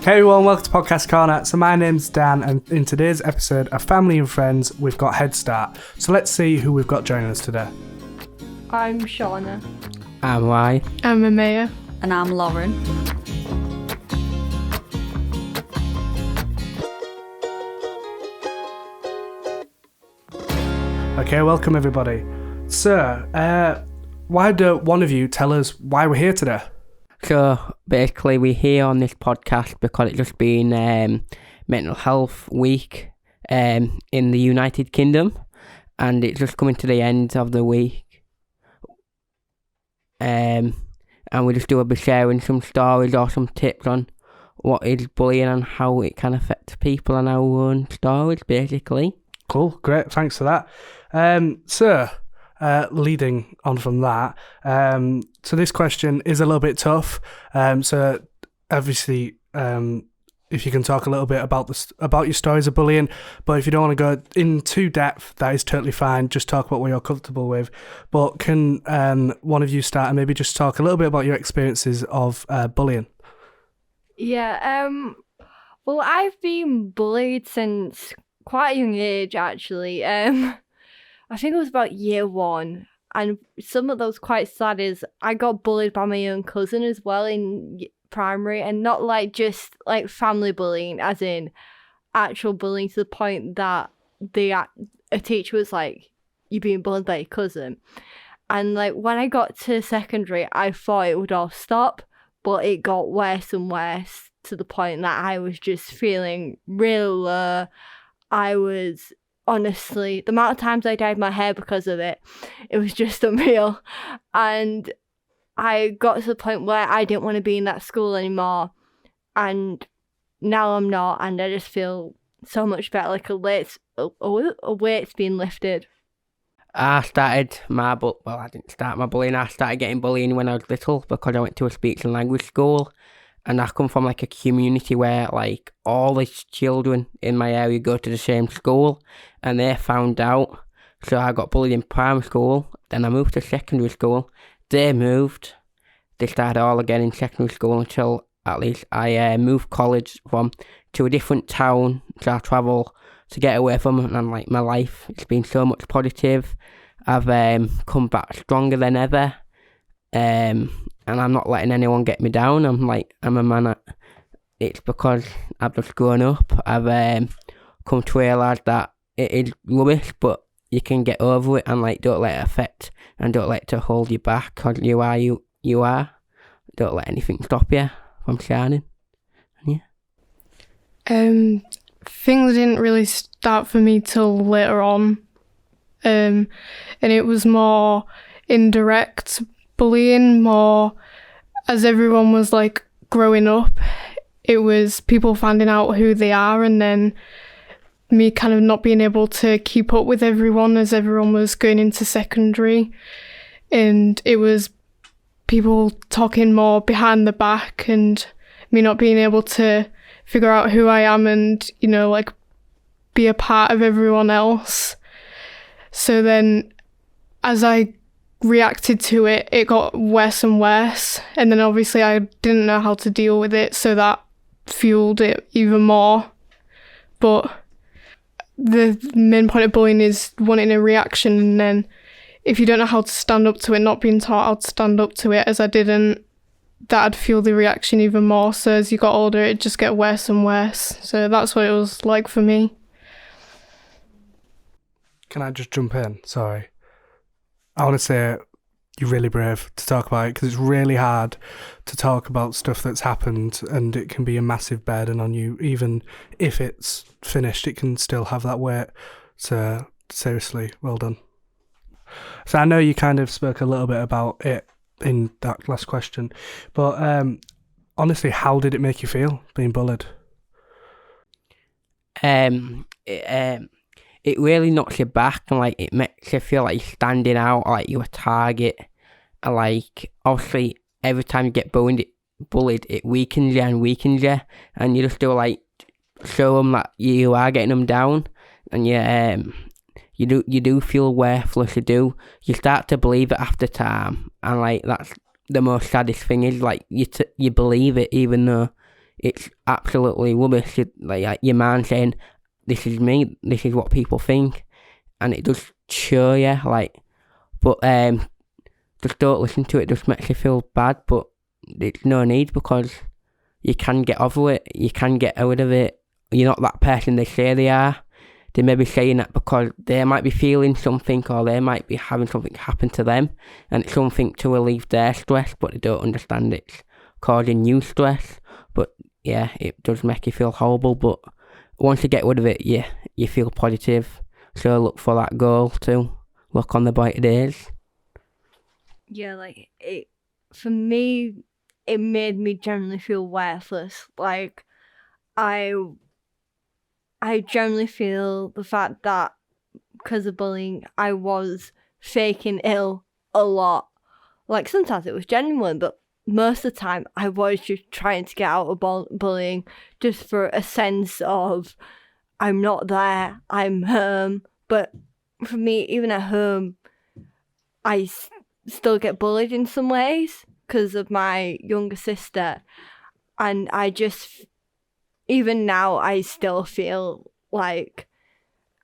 Hey everyone, welcome to Podcast Corner. So my name's Dan, and in today's episode of Family and Friends, we've got Headstart. So let's see who we've got joining us today. I'm Shauna. I'm Ryan. I'm Amaya. And I'm Lauren. Okay, welcome everybody. So, why don't one of you tell us why we're here today? So basically we're here on this podcast because it's just been Mental Health Week in the United Kingdom, and it's just coming to the end of the week. And we just do a bit sharing some stories or some tips on what is bullying and how it can affect people and our own stories, basically. Cool, great, thanks for that. Leading on from that, so this question is a little bit tough. So obviously, if you can talk a little bit about your stories of bullying, but if you don't want to go in too depth, that is totally fine. Just talk about what you're comfortable with. But can one of you start and maybe just talk a little bit about your experiences of bullying? Yeah, well, I've been bullied since quite a young age, actually. I think it was about year one, and some of those quite sad is I got bullied by my own cousin as well in primary, and not like just like family bullying, as in actual bullying to the point that a teacher was like, "You're being bullied by your cousin." And like when I got to secondary, I thought it would all stop, but it got worse and worse to the point that I was just feeling really low. I was, honestly, the amount of times I dyed my hair because of it, it was just unreal. And I got to the point where I didn't want to be in that school anymore. And now I'm not, and I just feel so much better, like a weight's being lifted. I didn't start my bullying. I started getting bullying when I was little because I went to a speech and language school. And I come from like a community where like all the children in my area go to the same school, and they found out. So I got bullied in primary school. Then I moved to secondary school. They moved. They started all again in secondary school until at least I moved college to a different town. So I travel to get away from it, and like my life, it's been so much positive. I've come back stronger than ever. And I'm not letting anyone get me down. I'm a man. It's because I've just grown up. I've come to realise that it is rubbish, but you can get over it, and like don't let it affect and don't let it hold you back, because you are. Don't let anything stop you from shining. Yeah. Things didn't really start for me till later on, and it was more indirect bullying, more as everyone was like growing up. It was people finding out who they are, and then me kind of not being able to keep up with everyone as everyone was going into secondary, and it was people talking more behind the back and me not being able to figure out who I am and, you know, like be a part of everyone else. So then as I reacted to it, it got worse and worse, and then obviously I didn't know how to deal with it, so that fueled it even more. But the main point of bullying is wanting a reaction, and then if you don't know how to stand up to it, not being taught how to stand up to it, as I didn't, that'd fuel the reaction even more. So as you got older, it'd just get worse and worse. So that's what it was like for me. Can I just jump in? Sorry. I want to say you're really brave to talk about it, because it's really hard to talk about stuff that's happened, and it can be a massive burden on you. Even if it's finished, it can still have that weight. So seriously, well done. So I know you kind of spoke a little bit about it in that last question, but honestly, how did it make you feel being bullied? It really knocks you back, and like it makes you feel like you're standing out, like you're a target. And like obviously every time you get bullied, it weakens you, and you just do like show them that you are getting them down, and you do feel worthless. You start to believe it after time, and like that's the most saddest thing is like you believe it even though it's absolutely rubbish. Like your man saying, "This is me. This is what people think," and it does show you. But just don't listen to it. Just makes you feel bad. But it's no need, because you can get over it. You can get out of it. You're not that person they say they are. They may be saying that because they might be feeling something, or they might be having something happen to them, and it's something to relieve their stress, but they don't understand it's causing you stress. But yeah, it does make you feel horrible, but once you get rid of it, you feel positive. So look for that goal too. Look on the brighter days. Yeah, like, for me, it made me generally feel worthless. Like, I generally feel the fact that because of bullying, I was faking ill a lot. Like, sometimes it was genuine, but most of the time I was just trying to get out of bullying just for a sense of I'm not there, I'm home. But for me, even at home, I still get bullied in some ways because of my younger sister. And even now, I still feel like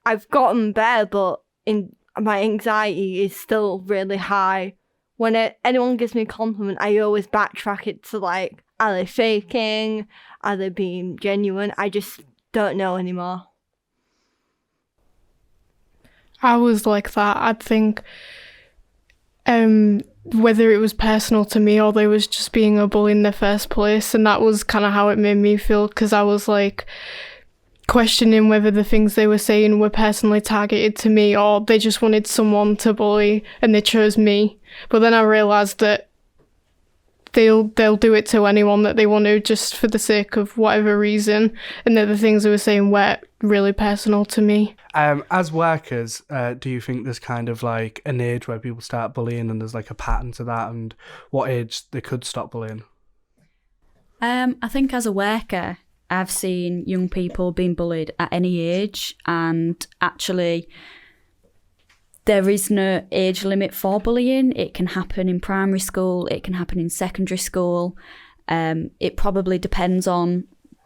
I've gotten better, but my anxiety is still really high. When anyone gives me a compliment, I always backtrack it to, like, are they faking? Are they being genuine? I just don't know anymore. I was like that. I'd think whether it was personal to me or they was just being a bully in the first place, and that was kind of how it made me feel, because I was like questioning whether the things they were saying were personally targeted to me, or they just wanted someone to bully and they chose me. But then I realised that they'll do it to anyone that they want to, just for the sake of whatever reason, and that the things they were saying were really personal to me. As workers, do you think there's kind of like an age where people start bullying, and there's like a pattern to that, and what age they could stop bullying? I think as a worker, I've seen young people being bullied at any age, and actually there is no age limit for bullying. It can happen in primary school, it can happen in secondary school. It probably depends on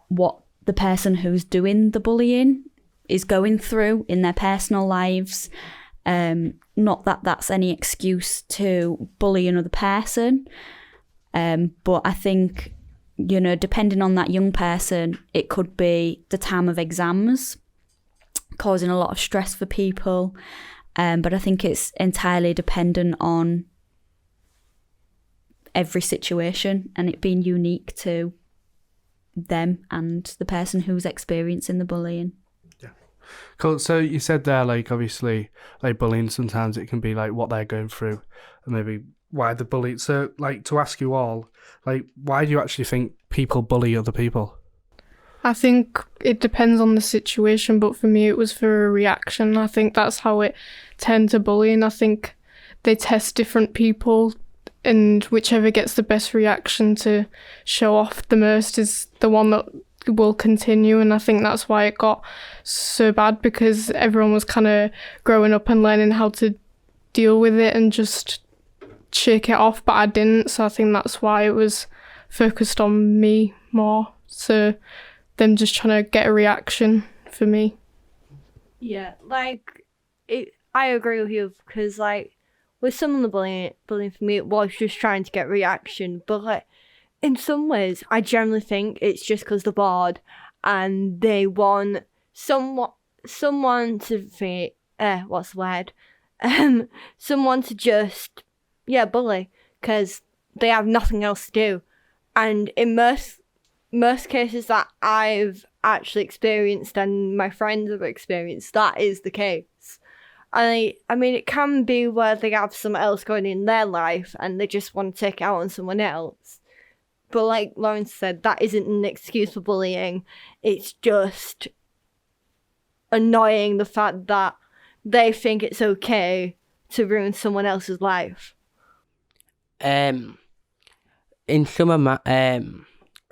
what the person who's doing the bullying is going through in their personal lives. Not that that's any excuse to bully another person, but I think, depending on that young person, it could be the time of exams, causing a lot of stress for people. But I think it's entirely dependent on every situation and it being unique to them and the person who's experiencing the bullying. Yeah. Cool. So you said there, like, obviously, like, bullying, sometimes it can be like what they're going through and maybe why they're bullied. So, like, to ask you all, like, why do you actually think people bully other people? I think it depends on the situation, but for me it was for a reaction. I think that's how it turned to bullying. I think they test different people, and whichever gets the best reaction to show off the most is the one that will continue. And I think that's why it got so bad, because everyone was kind of growing up and learning how to deal with it and just shake it off, but I didn't. So I think that's why it was focused on me more. So them just trying to get a reaction for me. Yeah, like, I agree with you, because, like, with some of the bullying for me, it was just trying to get reaction. But, like, in some ways, I generally think it's just because they're bored and they want someone to think, what's the word? Someone to just, bully, because they have nothing else to do. And in most cases that I've actually experienced and my friends have experienced, that is the case. I mean, it can be where they have something else going in their life and they just want to take it out on someone else. But like Lawrence said, that isn't an excuse for bullying. It's just annoying the fact that they think it's okay to ruin someone else's life. In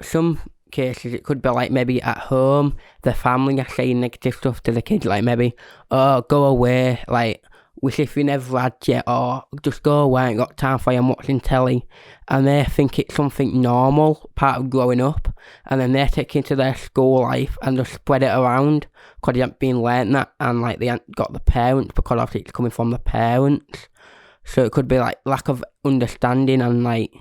some cases, it could be like maybe at home, the family are saying negative stuff to the kids, like maybe, oh, go away, like, which if you never had yet, or just go away, ain't got time for you, I'm watching telly, and they think it's something normal, part of growing up, and then they take it into their school life and just spread it around, because they haven't been learnt that, and like they haven't got the parents, because obviously it's coming from the parents, so it could be like lack of understanding, and like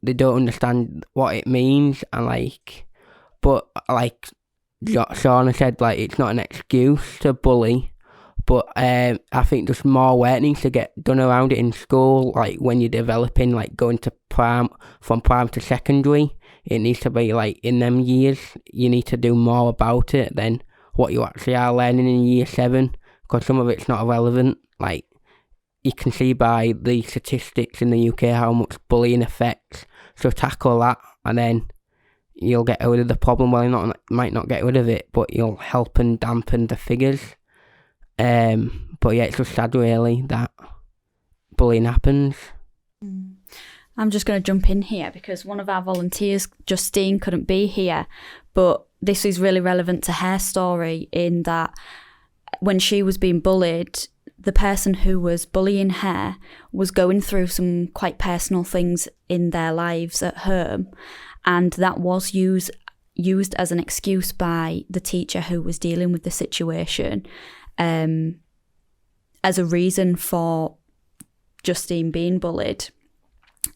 they don't understand what it means, and like, but like Shauna said, like it's not an excuse to bully, but I think there's more work needs to get done around it in school, like when you're developing, like going to from prime to secondary, it needs to be like in them years, you need to do more about it than what you actually are learning in year 7, because some of it's not relevant. Like, you can see by the statistics in the UK how much bullying affects, so tackle that, and then you'll get rid of the problem. Well, you might not get rid of it, but you'll help and dampen the figures. But yeah, it's just sad really that bullying happens. I'm just going to jump in here because one of our volunteers, Justine, couldn't be here, but this is really relevant to her story in that when she was being bullied, the person who was bullying her was going through some quite personal things in their lives at home, and that was used as an excuse by the teacher who was dealing with the situation, as a reason for Justine being bullied,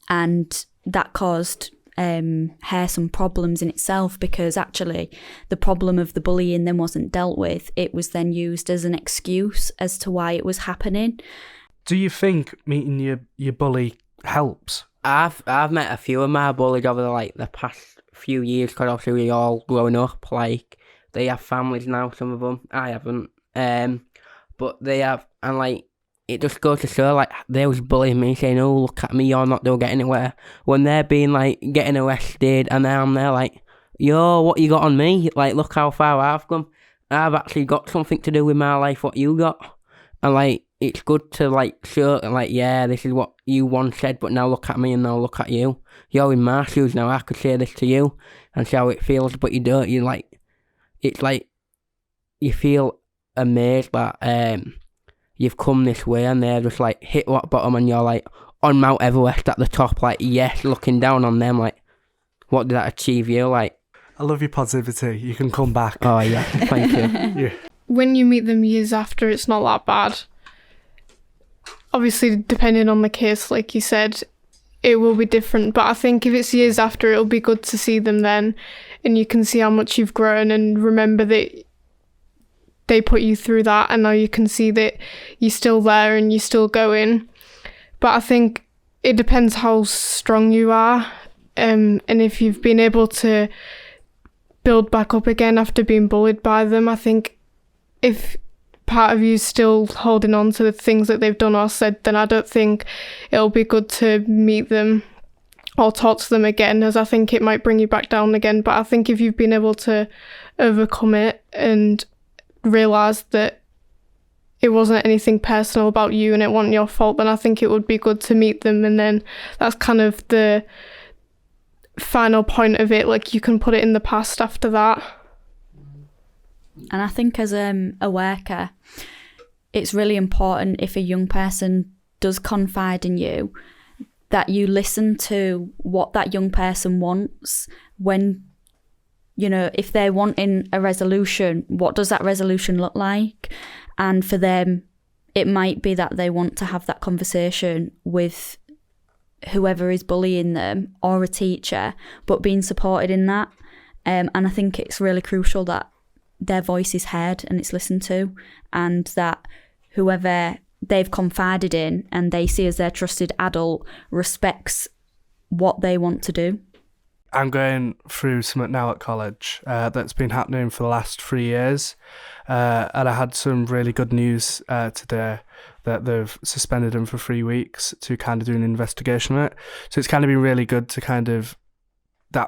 and that caused her some problems in itself, because actually the problem of the bullying then wasn't dealt with. It was then used as an excuse as to why it was happening. Do you think meeting your bully helps? I've met a few of my bullies over the past few years, because obviously we all grown up, like they have families now, some of them, I haven't, but they have, and like it just goes to show, like, they was bullying me, saying, oh, look at me, you're not doing get anywhere, when they're being, like, getting arrested, and then I'm there, like, yo, what you got on me? Like, look how far I've come. I've actually got something to do with my life, what you got. And, like, it's good to, like, show, like, yeah, this is what you once said, but now look at me and now look at you. You're in my shoes now, I could say this to you, and see how it feels, but you don't, you, like, it's like, you feel amazed that, you've come this way, and they're just like hit rock bottom, and you're like on Mount Everest at the top, like, yes, looking down on them, like, what did that achieve you? Like, I love your positivity. You can come back. Oh yeah, thank you. Yeah. When you meet them years after, it's not that bad. Obviously, depending on the case, like you said, it will be different, but I think if it's years after, it'll be good to see them then, and you can see how much you've grown, and remember that they put you through that, and now you can see that you're still there and you're still going. But I think it depends how strong you are, and if you've been able to build back up again after being bullied by them. I think if part of you's still holding on to the things that they've done or said, then I don't think it'll be good to meet them or talk to them again, as I think it might bring you back down again. But I think if you've been able to overcome it and realised that it wasn't anything personal about you and it wasn't your fault, then I think it would be good to meet them, and then that's kind of the final point of it. Like, you can put it in the past after that. And I think as a worker, it's really important, if a young person does confide in you, that you listen to what that young person wants. When, you know, if they're wanting a resolution, what does that resolution look like? And for them, it might be that they want to have that conversation with whoever is bullying them or a teacher, but being supported in that. And I think it's really crucial that their voice is heard and it's listened to, and that whoever they've confided in and they see as their trusted adult respects what they want to do. I'm going through something now at college that's been happening for the last 3 years, and I had some really good news today that they've suspended him for 3 weeks to kind of do an investigation on it. So it's kind of been really good to kind of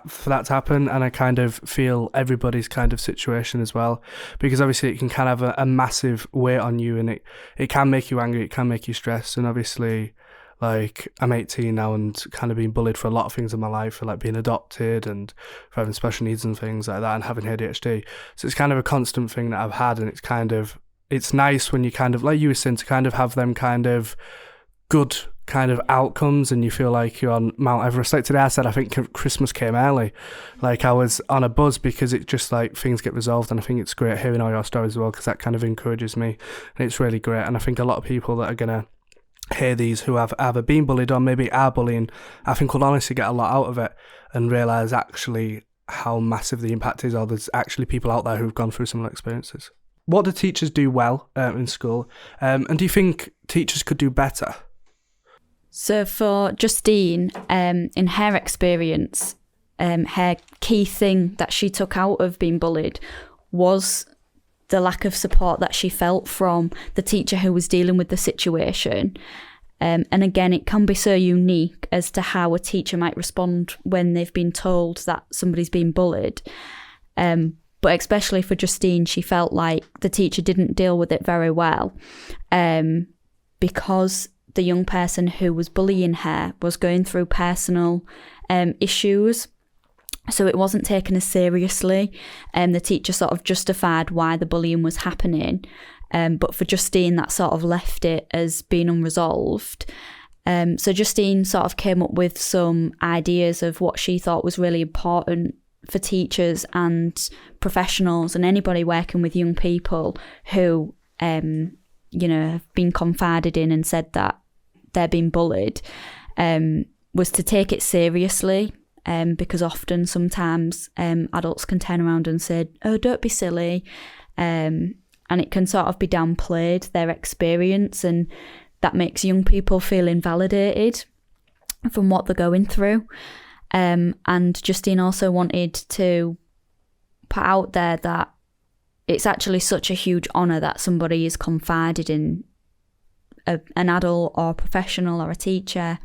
for that to happen, and I kind of feel everybody's kind of situation as well, because obviously it can kind of have a massive weight on you, and it can make you angry, it can make you stressed, and obviously, like, I'm 18 now and kind of being bullied for a lot of things in my life, for like being adopted and for having special needs and things like that, and having ADHD. So it's kind of a constant thing that I've had, and it's kind of it's nice when you kind of, like you were saying, to kind of have them kind of good kind of outcomes and you feel like you're on Mount Everest. Like today I said I think Christmas came early. Like I was on a buzz because it just like things get resolved, and I think it's great hearing all your stories as well because that kind of encourages me, and it's really great. And I think a lot of people that are going to hear these who have either been bullied or maybe are bullying, I think will honestly get a lot out of it and realise actually how massive the impact is, or there's actually people out there who've gone through similar experiences. What do teachers do well in school? And do you think teachers could do better? So for Justine, in her experience, her key thing that she took out of being bullied was the lack of support that she felt from the teacher who was dealing with the situation. And again, it can be so unique as to how a teacher might respond when they've been told that somebody's been bullied. But especially for Justine, she felt like the teacher didn't deal with it very well, because the young person who was bullying her was going through personal issues. So it wasn't taken as seriously. The teacher sort of justified why the bullying was happening. But for Justine, that sort of left it as being unresolved. So Justine sort of came up with some ideas of what she thought was really important for teachers and professionals and anybody working with young people who, have been confided in and said that they're being bullied, was to take it seriously. Because often, sometimes adults can turn around and say, "Oh, don't be silly," and it can sort of be downplayed, their experience, and that makes young people feel invalidated from what they're going through. And Justine also wanted to put out there that it's actually such a huge honour that somebody is confided in an adult or professional or a teacher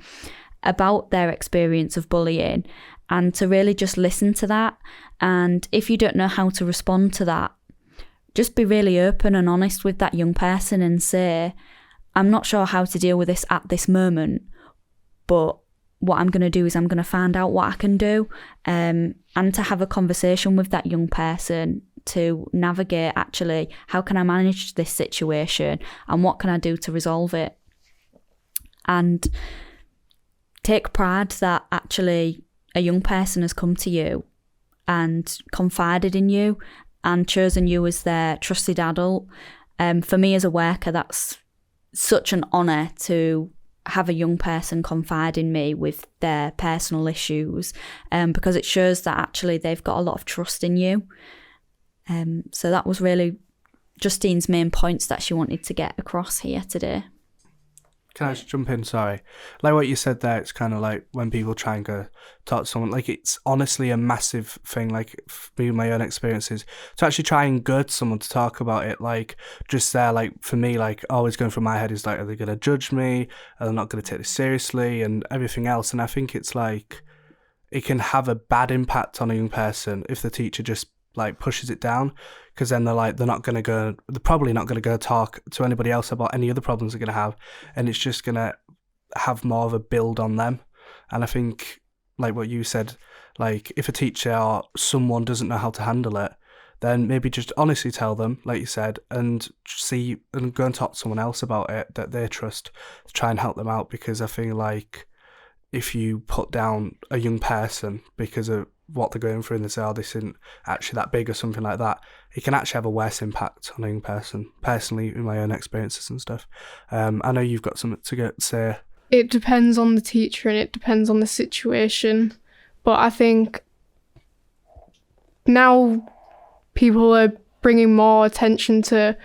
about their experience of bullying, and to really just listen to that. And if you don't know how to respond to that, just be really open and honest with that young person and say, "I'm not sure how to deal with this at this moment, but what I'm going to do is I'm going to find out what I can do," and to have a conversation with that young person to navigate, actually, how can I manage this situation and what can I do to resolve it? And take pride that actually a young person has come to you and confided in you and chosen you as their trusted adult. For me as a worker, that's such an honour to have a young person confide in me with their personal issues, because it shows that actually they've got a lot of trust in you. So that was really Justine's main points that she wanted to get across here today. Can I just jump in? Sorry. Like what you said there, it's kind of like when people try and go talk to someone, like it's honestly a massive thing, like me and my own experiences, to actually try and go to someone to talk about it. Like just there, like for me, like always going through my head is like, are they going to judge me? Are they not going to take this seriously? And everything else. And I think it's like, it can have a bad impact on a young person if the teacher just like pushes it down, because then they're probably not going to go talk to anybody else about any other problems they're going to have, and it's just going to have more of a build on them. And I think, like what you said, like if a teacher or someone doesn't know how to handle it, then maybe just honestly tell them, like you said, and go and talk to someone else about it that they trust to try and help them out. Because I feel like if you put down a young person because of what they're going through and they say, "Oh, this isn't actually that big," or something like that, it can actually have a worse impact on a young person. Personally, in my own experiences and stuff. I know you've got something to say. It depends on the teacher and it depends on the situation. But I think now people are bringing more attention to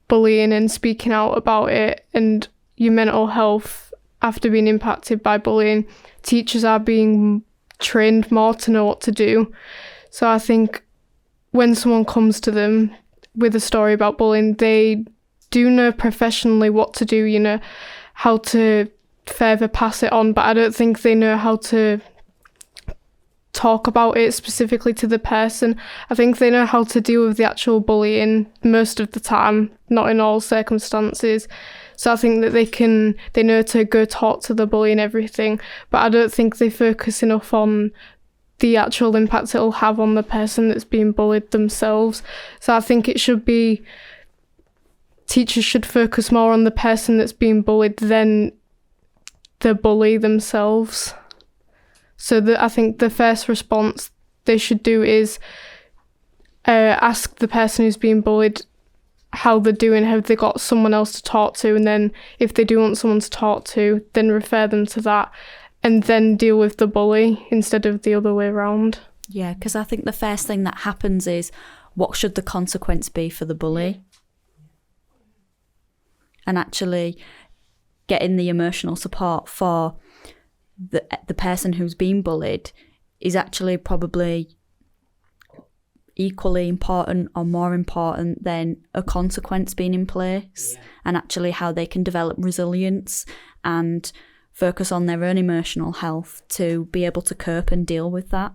bullying and speaking out about it, and your mental health after being impacted by bullying. Teachers are being trained more to know what to do. So I think when someone comes to them with a story about bullying, they do know professionally what to do, how to further pass it on, but I don't think they know how to talk about it specifically to the person. I think they know how to deal with the actual bullying most of the time, not in all circumstances. So I think that they know to go talk to the bully and everything, but I don't think they focus enough on the actual impact it'll have on the person that's being bullied themselves. So I think it should be teachers should focus more on the person that's being bullied than the bully themselves. So I think the first response they should do is ask the person who's being bullied how they're doing, have they got someone else to talk to, and then if they do want someone to talk to, then refer them to that, and then deal with the bully instead of the other way around. Yeah, because I think the first thing that happens is, what should the consequence be for the bully? And actually getting the emotional support for the person who's been bullied is actually probably equally important or more important than a consequence being in place, and actually how they can develop resilience and focus on their own emotional health to be able to cope and deal with that.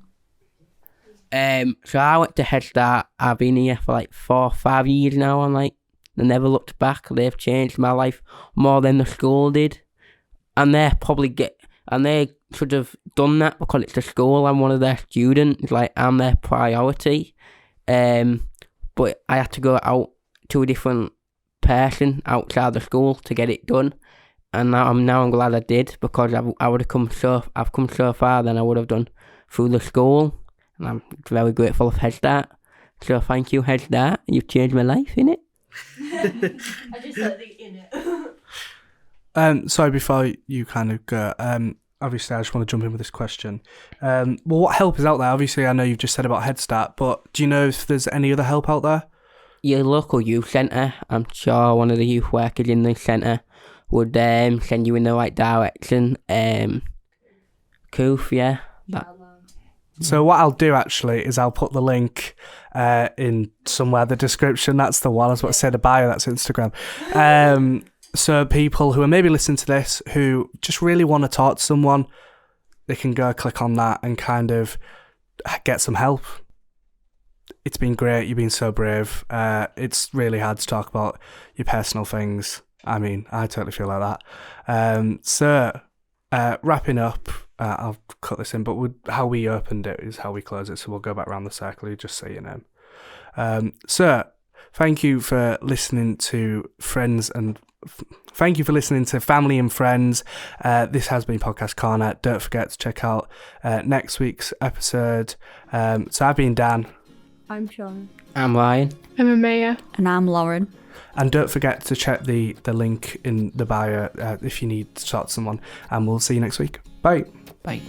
So I went to Headstart. I've been here for like 4 or 5 years now, and like I never looked back. They've changed my life more than the school did, and they should have done that because it's the school. I'm one of their students. Like, I'm their priority. But I had to go out to a different person outside the school to get it done, and now I'm glad I did, because I've come so far than I would have done through the school, and I'm very grateful of Headstart. So thank you, Headstart. You've changed my life, innit? I just said the innit. Sorry, before you kind of go, obviously I just want to jump in with this question. Well, what help is out there? Obviously, I know you've just said about Headstart, but do you know if there's any other help out there? Your local youth centre. I'm sure one of the youth workers in the centre would send you in the right direction. Coof, yeah. So what I'll do actually is I'll put the link in somewhere, the description. That's the one. I was about to say the bio, that's Instagram. So people who are maybe listening to this who just really want to talk to someone, they can go click on that and kind of get some help. It's been great. You've been so brave. It's really hard to talk about your personal things. I mean, I totally feel like that. So wrapping up, I'll cut this in, but how we opened it is how we close it. So we'll go back around the circle. You just say your name. So thank you for listening to Thank you for listening to Family and Friends. This has been Podcast Corner. Don't forget to check out next week's episode. So I've been Dan. I'm Sean. I'm Ryan. I'm Amaya. And I'm Lauren. And don't forget to check the link in the bio if you need to talk to someone. And we'll see you next week. Bye. Bye.